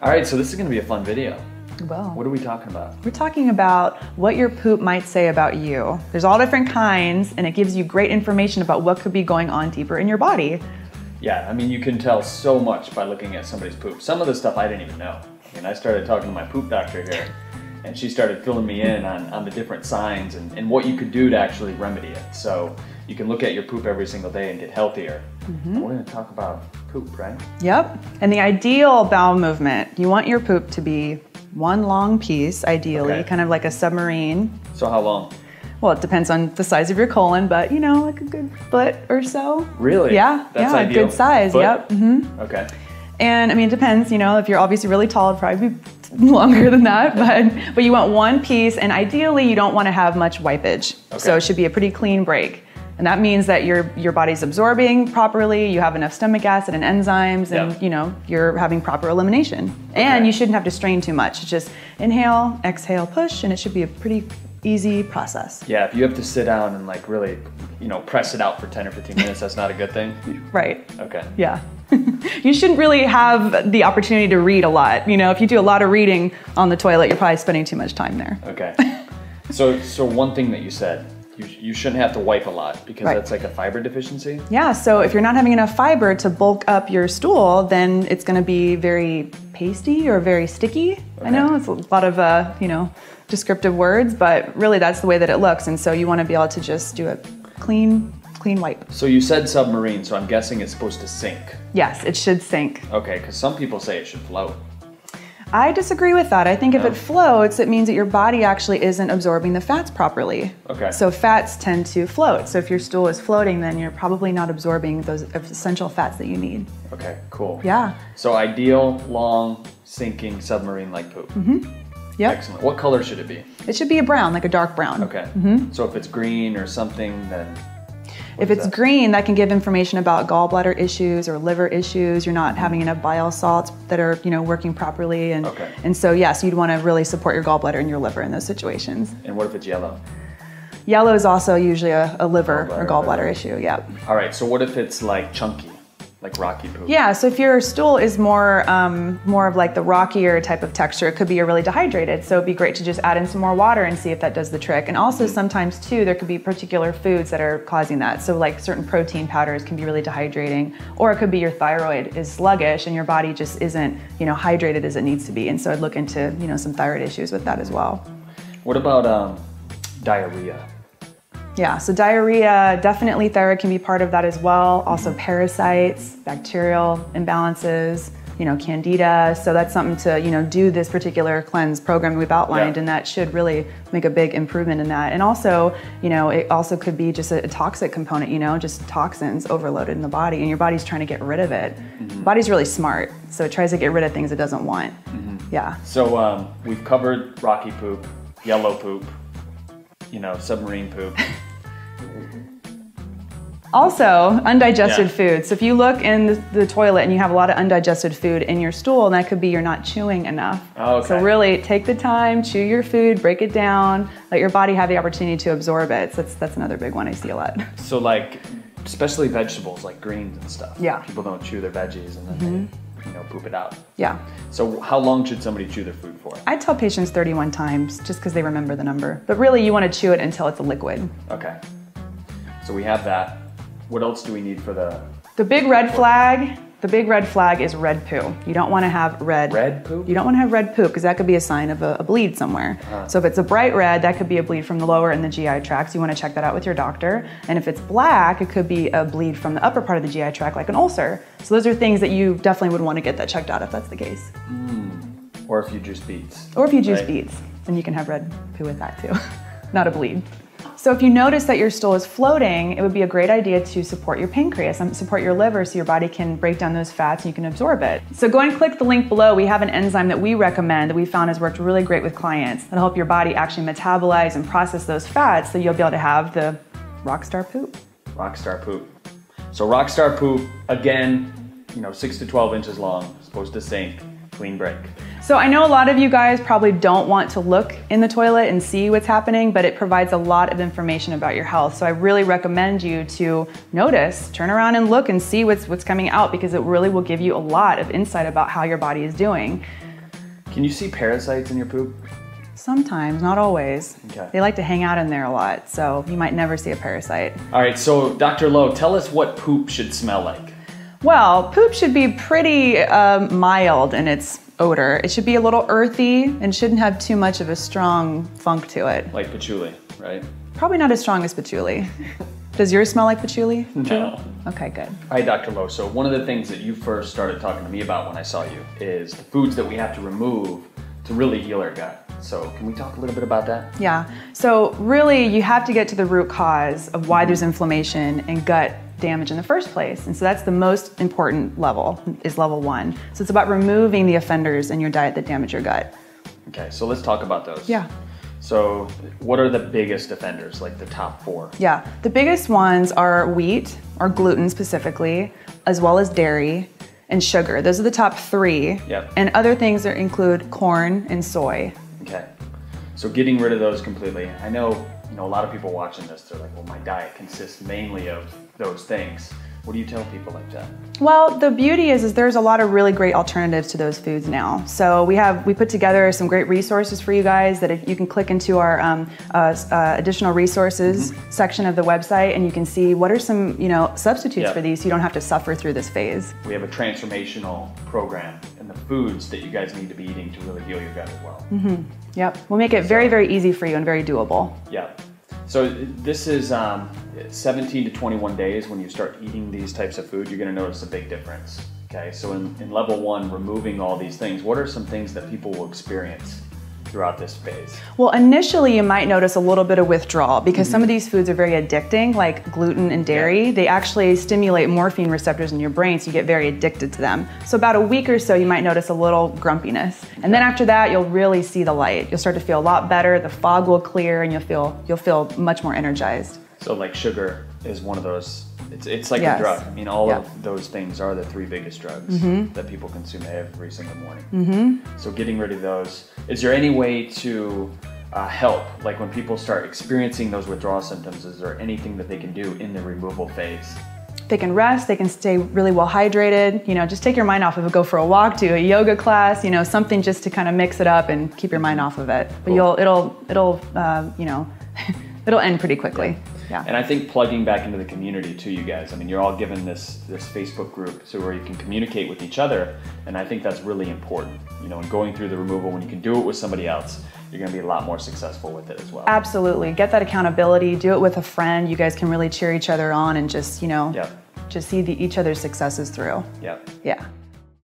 All right, so this is gonna be a fun video. Well, what are we talking about? We're talking about what your poop might say about you. There's all different kinds, and it gives you great information about what could be going on deeper in your body. Yeah, I mean, you can tell so much by looking at somebody's poop. Some of the stuff I didn't even know. I mean, I started talking to my poop doctor here, and she started filling me in on the different signs and what you could do to actually remedy it. So you can look at your poop every single day and get healthier. Mm-hmm. We're gonna talk about poop, right? Yep, and the ideal bowel movement, you want your poop to be one long piece, ideally, kind of like a submarine. So how long? Well, it depends on the size of your colon, but you know, like a good foot or so. Really? Yeah, that's yeah, ideal. Good size, foot? Yep. Mm-hmm. Okay. And I mean, it depends, you know, if you're obviously really tall, it'd probably be longer than that, but you want one piece, and ideally you don't want to have much wipage. Okay. So it should be a pretty clean break. And that means that your body's absorbing properly, you have enough stomach acid and enzymes, and you know, you're having proper elimination. And you shouldn't have to strain too much. Just inhale, exhale, push, and it should be a pretty easy process. Yeah, if you have to sit down and like really, you know, press it out for 10 or 15 minutes, that's not a good thing. Right. Okay. Yeah. You shouldn't really have the opportunity to read a lot. You know, if you do a lot of reading on the toilet, you're probably spending too much time there. Okay. So one thing that you said, you shouldn't have to wipe a lot because that's like a fiber deficiency? Yeah, so if you're not having enough fiber to bulk up your stool, then it's gonna be very pasty or very sticky. Okay. I know, it's a lot of, you know, descriptive words, but really that's the way that it looks. And so you wanna be able to just do a clean wipe. So you said submarine, so I'm guessing it's supposed to sink. Yes, it should sink. Okay, because some people say it should float. I disagree with that. I think if it floats, it means that your body actually isn't absorbing the fats properly. Okay. So fats tend to float. So if your stool is floating, then you're probably not absorbing those essential fats that you need. Okay, cool. Yeah. So ideal, long, sinking, submarine-like poop. Mm-hmm. Yep. Excellent. What color should it be? It should be a brown, like a dark brown. Okay. Mm-hmm. So if it's green or something, then... If it's green, that can give information about gallbladder issues or liver issues. You're not having enough bile salts that are, you know, working properly. And so, yes, you'd want to really support your gallbladder and your liver in those situations. And what if it's yellow? Yellow is also usually a liver or gallbladder issue, yep. All right, so what if it's like chunky, like rocky poop? Yeah, so if your stool is more of like the rockier type of texture, it could be you're really dehydrated. So it'd be great to just add in some more water and see if that does the trick. And also sometimes too, there could be particular foods that are causing that. So like certain protein powders can be really dehydrating, or it could be your thyroid is sluggish and your body just isn't, you know, hydrated as it needs to be. And so I'd look into, you know, some thyroid issues with that as well. What about diarrhea? Yeah, so diarrhea, definitely thyroid can be part of that as well. Also parasites, bacterial imbalances, you know, candida. So that's something to, you know, do this particular cleanse program we've outlined, and that should really make a big improvement in that. And also, you know, it also could be just a toxic component, you know, just toxins overloaded in the body, and your body's trying to get rid of it. The body's really smart, so it tries to get rid of things it doesn't want. Yeah. So we've covered rocky poop, yellow poop, you know, submarine poop. Also, undigested food. So if you look in the toilet and you have a lot of undigested food in your stool, and that could be you're not chewing enough. Oh, okay. So really take the time, chew your food, break it down, let your body have the opportunity to absorb it. So that's another big one I see a lot. So like, especially vegetables like greens and stuff. Yeah. People don't chew their veggies and then they, you know, poop it out. Yeah. So how long should somebody chew their food for? I tell patients 31 times just because they remember the number. But really you want to chew it until it's a liquid. Okay. So we have that. What else do we need for the big red flag? The big red flag is red poo. You don't want to have red poop? You don't want to have red poop because that could be a sign of a bleed somewhere. So if it's a bright red, that could be a bleed from the lower and the GI tract. So you want to check that out with your doctor. And if it's black, it could be a bleed from the upper part of the GI tract, like an ulcer. So those are things that you definitely would want to get that checked out if that's the case. Or if you juice beets. Or if you juice beets, then you can have red poo with that too, not a bleed. So if you notice that your stool is floating, it would be a great idea to support your pancreas and support your liver so your body can break down those fats and you can absorb it. So go and click the link below. We have an enzyme that we recommend that we found has worked really great with clients. That'll help your body actually metabolize and process those fats so you'll be able to have the rockstar poop. Rockstar poop. So rockstar poop, again, you know, 6 to 12 inches long, supposed to sink, clean break. So I know a lot of you guys probably don't want to look in the toilet and see what's happening, but it provides a lot of information about your health. So I really recommend you to notice, turn around and look and see what's coming out, because it really will give you a lot of insight about how your body is doing. Can you see parasites in your poop? Sometimes, not always. Okay. They like to hang out in there a lot, so you might never see a parasite. All right, so Dr. Lowe, tell us what poop should smell like. Well, poop should be pretty mild in its odor. It should be a little earthy and shouldn't have too much of a strong funk to it. Like patchouli, right? Probably not as strong as patchouli. Does yours smell like patchouli? No. Okay, good. All right, Dr. Lowe, so one of the things that you first started talking to me about when I saw you is the foods that we have to remove to really heal our gut. So can we talk a little bit about that? Yeah, so really you have to get to the root cause of why there's inflammation and gut damage in the first place. And so that's the most important level, is level 1. So it's about removing the offenders in your diet that damage your gut. Okay, so let's talk about those. Yeah. So what are the biggest offenders, like the top 4? Yeah, the biggest ones are wheat, or gluten specifically, as well as dairy and sugar. Those are the top 3. Yep. And other things that include corn and soy. Okay, so getting rid of those completely. I know, a lot of people watching this, they're like, well, my diet consists mainly of those things. What do you tell people like that? Well, the beauty is there's a lot of really great alternatives to those foods now. So we put together some great resources for you guys that if you can click into our additional resources section of the website, and you can see what are some substitutes for these so you don't have to suffer through this phase. We have a transformational program and the foods that you guys need to be eating to really heal your gut as well. Yep, we'll make it very, very easy for you and very doable. Yeah. So this is 17 to 21 days when you start eating these types of food, you're going to notice a big difference. Okay, so in level 1, removing all these things, what are some things that people will experience throughout this phase? Well, initially you might notice a little bit of withdrawal because some of these foods are very addicting, like gluten and dairy. They actually stimulate morphine receptors in your brain, so you get very addicted to them. So about a week or so you might notice a little grumpiness. And then after that you'll really see the light. You'll start to feel a lot better, the fog will clear, and you'll feel much more energized. So like sugar is one of those, it's like a drug. I mean, all of those things are the 3 biggest drugs that people consume every single morning. So getting rid of those. Is there any way to help? Like when people start experiencing those withdrawal symptoms, is there anything that they can do in the removal phase? They can rest, they can stay really well hydrated, just take your mind off of it, go for a walk, do a yoga class, something just to kind of mix it up and keep your mind off of it. But it'll it'll end pretty quickly. Yeah. And I think plugging back into the community too, you guys. I mean, you're all given this Facebook group so where you can communicate with each other, and I think that's really important. And going through the removal, when you can do it with somebody else, you're going to be a lot more successful with it as well. Absolutely. Get that accountability. Do it with a friend. You guys can really cheer each other on and just, just see each other's successes through. Yep. Yeah.